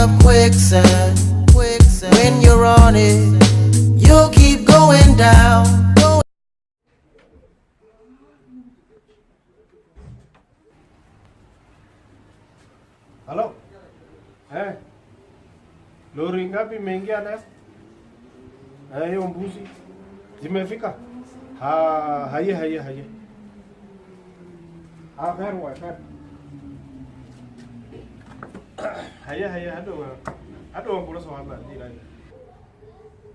of quicksand. When you're on it, you'll keep going down. Halo? Lori ngapi imeingia na? Hiyo mbuzi zimefika? Haye. Ferwa. Haye, hado ngula sawa ba dira.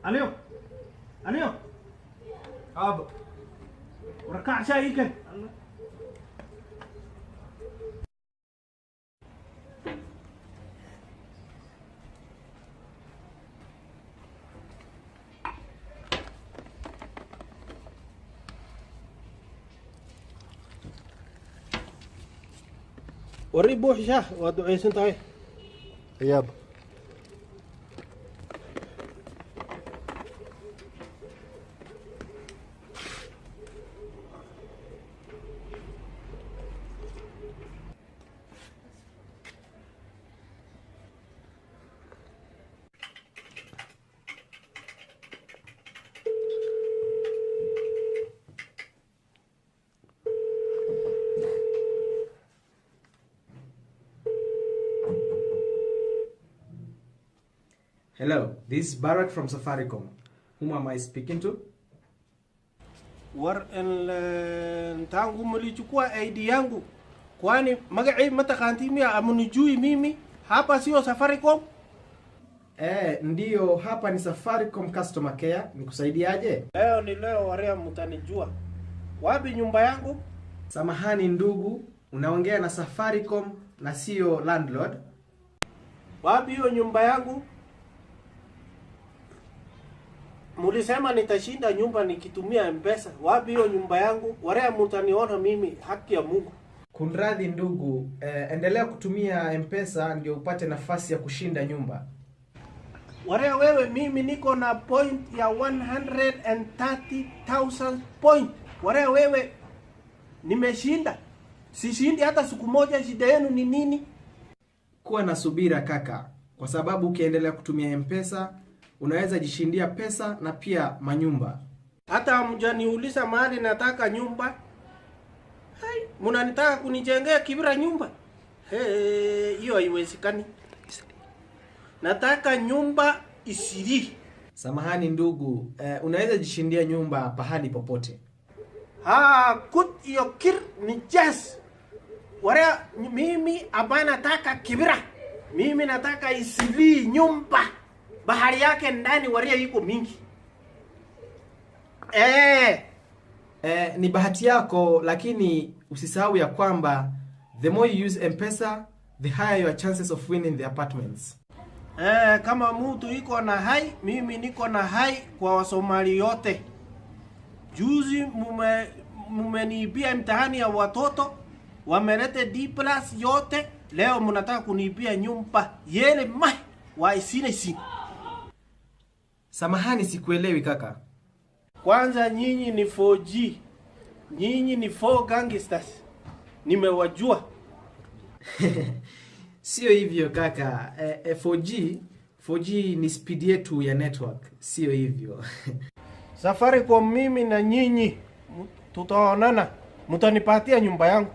Alio. Aba. Uraka shay kan. وريبو حشاه ودعي سنتاي ياب Hello, this is Bharat from Safaricom. Whom am I speaking to? tangu mlichukua ID yangu. Kwani magaci matakanti mia amunijui mimi? Hapa sio Safaricom? Ndiyo, hapa ni Safaricom Customer Care. Nikusaidiaje? Leo ni leo waria mtanijua. Wapi nyumba yangu? Samahani ndugu, unaongea na Safaricom na sio landlord. Wapi hiyo nyumba yangu? Mulisema nitashinda nyumba nikitumia M-Pesa. Wapi hiyo nyumba yangu? Waria mtaniona mimi, haki ya Mungu. Kunradhi ndugu, endelea kutumia M-Pesa ndio upate nafasi ya kushinda nyumba. Waria wewe, mimi niko na point ya 130,000 point. Waria wewe, nimeshinda. Sishindi hata siku moja. Shida yenu ni nini? Kuwa na subira kaka, kwa sababu ukiendelea kutumia M-Pesa unaweza jishindia pesa na pia manyumba. Hata mjaniuliza mahali nataka nyumba. Munanitaka kunijengea Kibira nyumba? Hiyo haiwezekani. Nataka nyumba Isiri. Samahani ndugu, unaweza jishindia nyumba pahali popote. Kut iyo kir ni jazz. Waria mimi abana nataka Kibira. Mimi nataka Isiri nyumba. Bahari yake ndani waria iko mingi. Ni bahati yako, lakini usisahau ya kwamba the more you use M-Pesa, the higher your chances of winning the apartments. Kama mtu iko na hai, mimi niko na hai kwa Wasomali yote. Juzi mumeniibia mtihani ya watoto, wamelete D+ yote, leo mnataka kuniibia nyumba. Yele mai wa isine. Samahani sikuelewi kaka. Kwanza nyinyi ni 4G. Nyinyi ni 4 gangsters. Nimewajua. Sio hivyo kaka. 4G ni speed yetu ya network. Sio hivyo. Safaricom mimi na nyinyi tutaonana. Mtanipatia nyumba yangu.